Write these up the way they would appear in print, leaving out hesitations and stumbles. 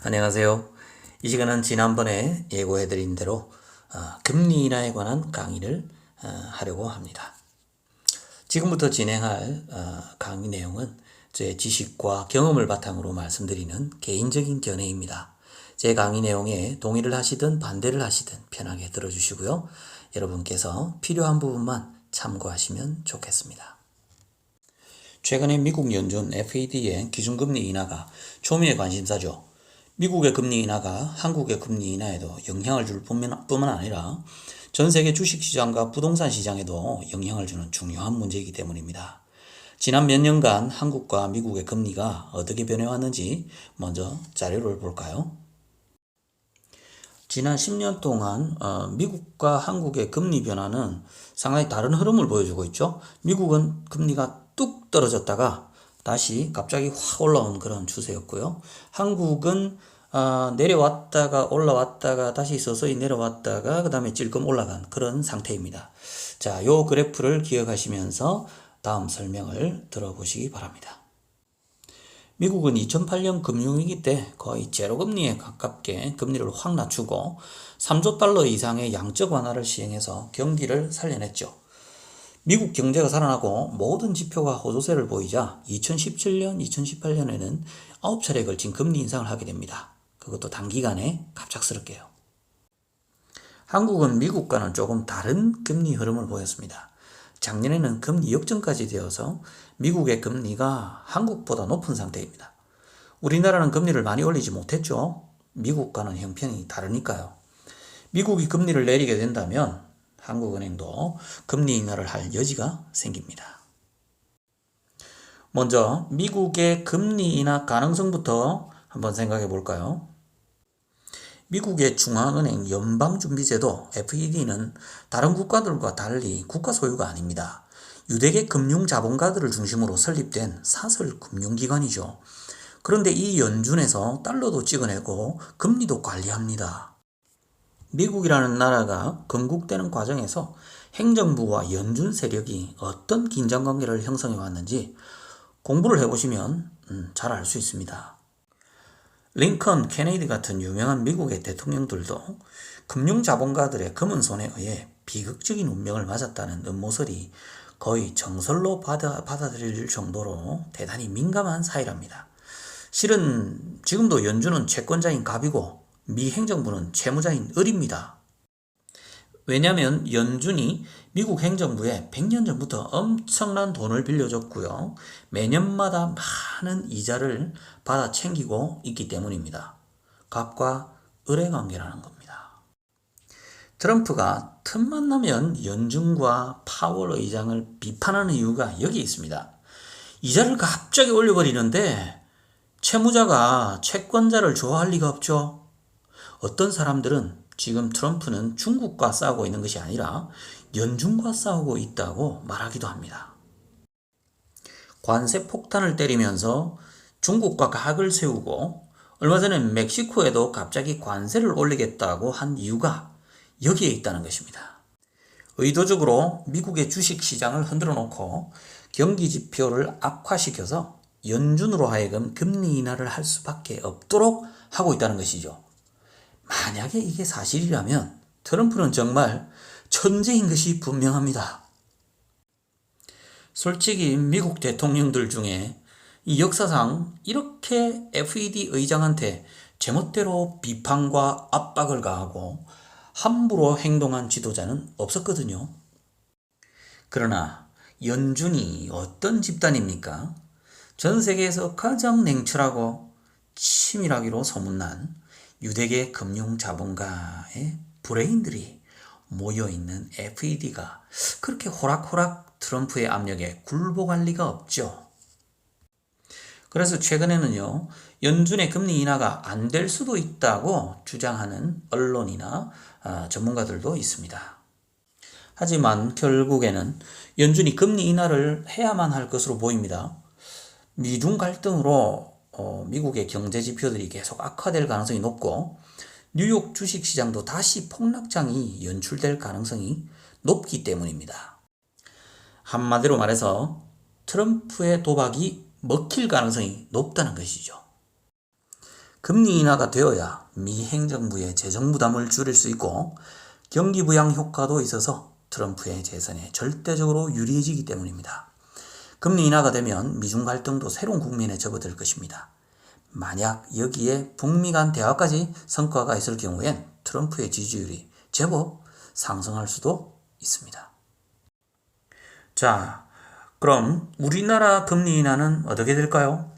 안녕하세요. 이 시간은 지난번에 예고해드린 대로 금리 인하에 관한 강의를 하려고 합니다. 지금부터 진행할 강의 내용은 제 지식과 경험을 바탕으로 말씀드리는 개인적인 견해입니다. 제 강의 내용에 동의를 하시든 반대를 하시든 편하게 들어주시고요. 여러분께서 필요한 부분만 참고하시면 좋겠습니다. 최근에 미국 연준 FED의 기준금리 인하가 초미의 관심사죠. 미국의 금리 인하가 한국의 금리 인하에도 영향을 줄 뿐만 아니라 전 세계 주식시장과 부동산 시장에도 영향을 주는 중요한 문제이기 때문입니다. 지난 몇 년간 한국과 미국의 금리가 어떻게 변해왔는지 먼저 자료를 볼까요? 지난 10년 동안 미국과 한국의 금리 변화는 상당히 다른 흐름을 보여주고 있죠. 미국은 금리가 뚝 떨어졌다가 다시 갑자기 확 올라온 그런 추세였고요. 한국은 내려왔다가 올라왔다가 다시 서서히 내려왔다가 그 다음에 찔끔 올라간 그런 상태입니다. 자, 요 그래프를 기억하시면서 다음 설명을 들어보시기 바랍니다. 미국은 2008년 금융위기 때 거의 제로금리에 가깝게 금리를 확 낮추고 3조 달러 이상의 양적 완화를 시행해서 경기를 살려냈죠. 미국 경제가 살아나고 모든 지표가 호조세를 보이자 2017년, 2018년에는 9차례에 걸친 금리 인상을 하게 됩니다. 그것도 단기간에 갑작스럽게요. 한국은 미국과는 조금 다른 금리 흐름을 보였습니다. 작년에는 금리 역전까지 되어서 미국의 금리가 한국보다 높은 상태입니다. 우리나라는 금리를 많이 올리지 못했죠. 미국과는 형편이 다르니까요. 미국이 금리를 내리게 된다면 한국은행도 금리 인하를 할 여지가 생깁니다. 먼저 미국의 금리 인하 가능성부터 한번 생각해 볼까요? 미국의 중앙은행 연방준비제도 FED는 다른 국가들과 달리 국가 소유가 아닙니다. 유대계 금융자본가들을 중심으로 설립된 사설 금융기관이죠. 그런데 이 연준에서 달러도 찍어내고 금리도 관리합니다. 미국이라는 나라가 건국되는 과정에서 행정부와 연준 세력이 어떤 긴장관계를 형성해 왔는지 공부를 해보시면 잘 알 수 있습니다. 링컨, 케네디 같은 유명한 미국의 대통령들도 금융자본가들의 검은 손에 의해 비극적인 운명을 맞았다는 음모설이 거의 정설로 받아들일 정도로 대단히 민감한 사이랍니다. 실은 지금도 연준은 채권자인 갑이고 미 행정부는 채무자인 을입니다. 왜냐하면 연준이 미국 행정부에 100년 전부터 엄청난 돈을 빌려줬고요. 매년마다 많은 이자를 받아 챙기고 있기 때문입니다. 갑과 을의 관계라는 겁니다. 트럼프가 틈만 나면 연준과 파월 의장을 비판하는 이유가 여기 있습니다. 이자를 갑자기 올려버리는데 채무자가 채권자를 좋아할 리가 없죠. 어떤 사람들은 지금 트럼프는 중국과 싸우고 있는 것이 아니라 연준과 싸우고 있다고 말하기도 합니다. 관세 폭탄을 때리면서 중국과 각을 세우고 얼마 전에 멕시코에도 갑자기 관세를 올리겠다고 한 이유가 여기에 있다는 것입니다. 의도적으로 미국의 주식시장을 흔들어 놓고 경기지표를 악화시켜서 연준으로 하여금 금리 인하를 할 수밖에 없도록 하고 있다는 것이죠. 만약에 이게 사실이라면 트럼프는 정말 천재인 것이 분명합니다. 솔직히 미국 대통령들 중에 이 역사상 이렇게 FED 의장한테 제멋대로 비판과 압박을 가하고 함부로 행동한 지도자는 없었거든요. 그러나 연준이 어떤 집단입니까? 전 세계에서 가장 냉철하고 치밀하기로 소문난 유대계 금융자본가의 브레인들이 모여있는 FED가 그렇게 호락호락 트럼프의 압력에 굴복할 리가 없죠. 그래서 최근에는요, 연준의 금리 인하가 안 될 수도 있다고 주장하는 언론이나 전문가들도 있습니다. 하지만 결국에는 연준이 금리 인하를 해야만 할 것으로 보입니다. 미중 갈등으로 미국의 경제 지표들이 계속 악화될 가능성이 높고 뉴욕 주식시장도 다시 폭락장이 연출될 가능성이 높기 때문입니다. 한마디로 말해서 트럼프의 도박이 먹힐 가능성이 높다는 것이죠. 금리 인하가 되어야 미 행정부의 재정 부담을 줄일 수 있고 경기 부양 효과도 있어서 트럼프의 재선에 절대적으로 유리해지기 때문입니다. 금리 인하가 되면 미중 갈등도 새로운 국면에 접어들 것입니다. 만약 여기에 북미 간 대화까지 성과가 있을 경우엔 트럼프의 지지율이 제법 상승할 수도 있습니다. 자, 그럼 우리나라 금리 인하는 어떻게 될까요?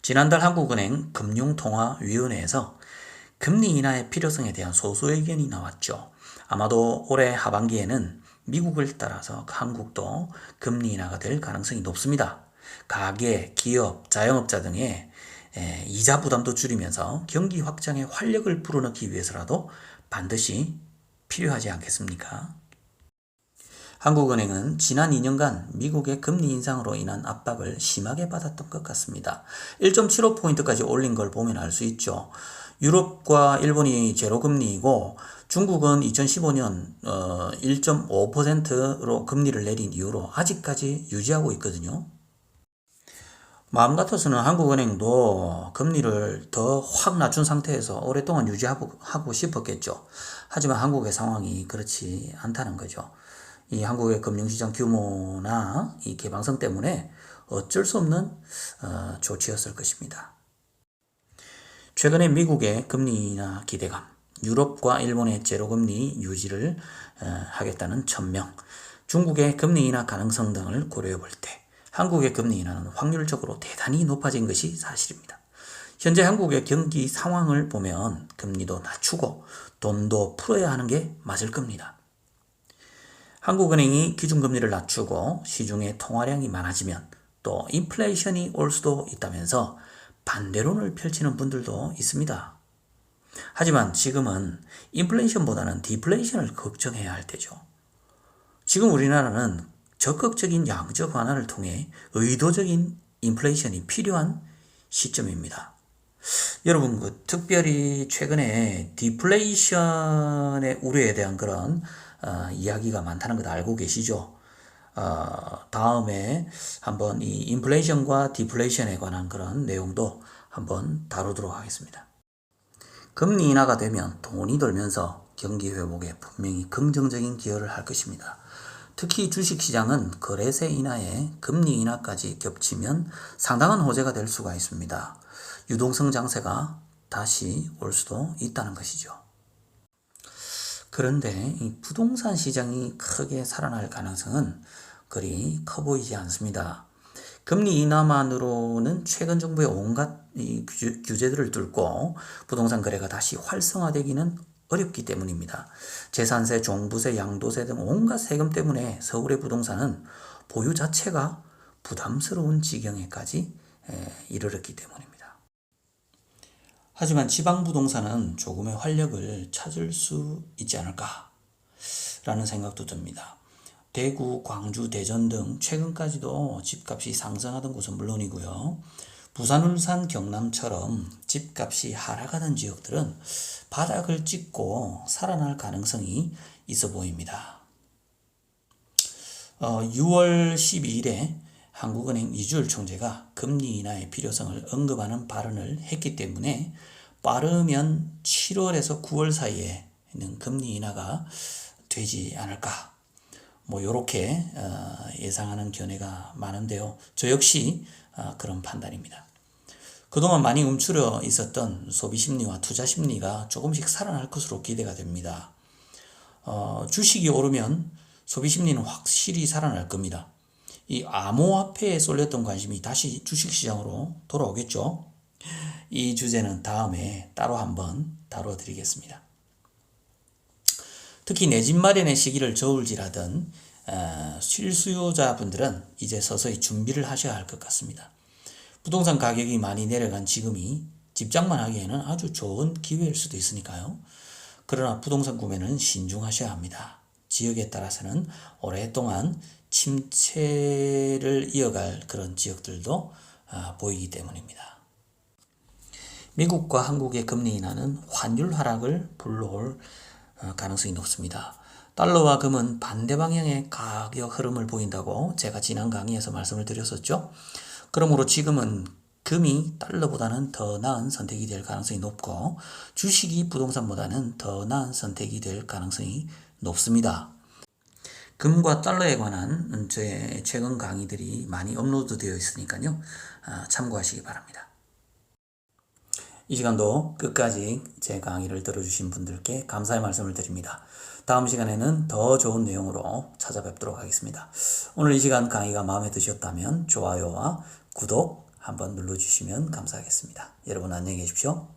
지난달 한국은행 금융통화위원회에서 금리 인하의 필요성에 대한 소수 의견이 나왔죠. 아마도 올해 하반기에는 미국을 따라서 한국도 금리 인하가 될 가능성이 높습니다. 가계, 기업, 자영업자 등의 이자 부담도 줄이면서 경기 확장에 활력을 불어넣기 위해서라도 반드시 필요하지 않겠습니까? 한국은행은 지난 2년간 미국의 금리 인상으로 인한 압박을 심하게 받았던 것 같습니다. 1.75포인트까지 올린 걸 보면 알 수 있죠. 유럽과 일본이 제로금리이고 중국은 2015년 1.5%로 금리를 내린 이후로 아직까지 유지하고 있거든요. 마음 같아서는 한국은행도 금리를 더 확 낮춘 상태에서 오랫동안 유지하고 싶었겠죠. 하지만 한국의 상황이 그렇지 않다는 거죠. 이 한국의 금융시장 규모나 이 개방성 때문에 어쩔 수 없는 조치였을 것입니다. 최근에 미국의 금리 인하 기대감, 유럽과 일본의 제로금리 유지를 하겠다는 천명, 중국의 금리 인하 가능성 등을 고려해 볼 때 한국의 금리 인하는 확률적으로 대단히 높아진 것이 사실입니다. 현재 한국의 경기 상황을 보면 금리도 낮추고 돈도 풀어야 하는 게 맞을 겁니다. 한국은행이 기준금리를 낮추고 시중에 통화량이 많아지면 또 인플레이션이 올 수도 있다면서 반대론을 펼치는 분들도 있습니다. 하지만 지금은 인플레이션보다는 디플레이션을 걱정해야 할 때죠. 지금 우리나라는 적극적인 양적 완화를 통해 의도적인 인플레이션이 필요한 시점입니다. 여러분, 특별히 최근에 디플레이션의 우려에 대한 그런 이야기가 많다는 것 알고 계시죠? 다음에 한번 이 인플레이션과 디플레이션에 관한 그런 내용도 한번 다루도록 하겠습니다. 금리 인하가 되면 돈이 돌면서 경기 회복에 분명히 긍정적인 기여를 할 것입니다. 특히 주식시장은 거래세 인하에 금리 인하까지 겹치면 상당한 호재가 될 수가 있습니다. 유동성 장세가 다시 올 수도 있다는 것이죠. 그런데 이 부동산 시장이 크게 살아날 가능성은 그리 커 보이지 않습니다. 금리 인하만으로는 최근 정부의 온갖 규제들을 뚫고 부동산 거래가 다시 활성화되기는 어렵기 때문입니다. 재산세, 종부세, 양도세 등 온갖 세금 때문에 서울의 부동산은 보유 자체가 부담스러운 지경에까지 이르렀기 때문입니다. 하지만 지방 부동산은 조금의 활력을 찾을 수 있지 않을까라는 생각도 듭니다. 대구, 광주, 대전 등 최근까지도 집값이 상승하던 곳은 물론이고요. 부산, 울산, 경남처럼 집값이 하락하던 지역들은 바닥을 찍고 살아날 가능성이 있어 보입니다. 6월 12일에 한국은행 이주열 총재가 금리 인하의 필요성을 언급하는 발언을 했기 때문에 빠르면 7월에서 9월 사이에는 금리 인하가 되지 않을까. 요렇게 예상하는 견해가 많은데요. 저 역시 그런 판단입니다. 그동안 많이 움츠려 있었던 소비심리와 투자심리가 조금씩 살아날 것으로 기대가 됩니다. 주식이 오르면 소비심리는 확실히 살아날 겁니다. 이 암호화폐에 쏠렸던 관심이 다시 주식시장으로 돌아오겠죠. 이 주제는 다음에 따로 한번 다뤄드리겠습니다. 특히 내 집 마련의 시기를 저울질하던 실수요자분들은 이제 서서히 준비를 하셔야 할 것 같습니다. 부동산 가격이 많이 내려간 지금이 집장만 하기에는 아주 좋은 기회일 수도 있으니까요. 그러나 부동산 구매는 신중하셔야 합니다. 지역에 따라서는 오랫동안 침체를 이어갈 그런 지역들도 보이기 때문입니다. 미국과 한국의 금리 인하는 환율 하락을 불러올 가능성이 높습니다. 달러와 금은 반대 방향의 가격 흐름을 보인다고 제가 지난 강의에서 말씀을 드렸었죠. 그러므로 지금은 금이 달러보다는 더 나은 선택이 될 가능성이 높고 주식이 부동산보다는 더 나은 선택이 될 가능성이 높습니다. 금과 달러에 관한 제 최근 강의들이 많이 업로드 되어 있으니까요. 참고하시기 바랍니다. 이 시간도 끝까지 제 강의를 들어주신 분들께 감사의 말씀을 드립니다. 다음 시간에는 더 좋은 내용으로 찾아뵙도록 하겠습니다. 오늘 이 시간 강의가 마음에 드셨다면 좋아요와 구독 한번 눌러주시면 감사하겠습니다. 여러분 안녕히 계십시오.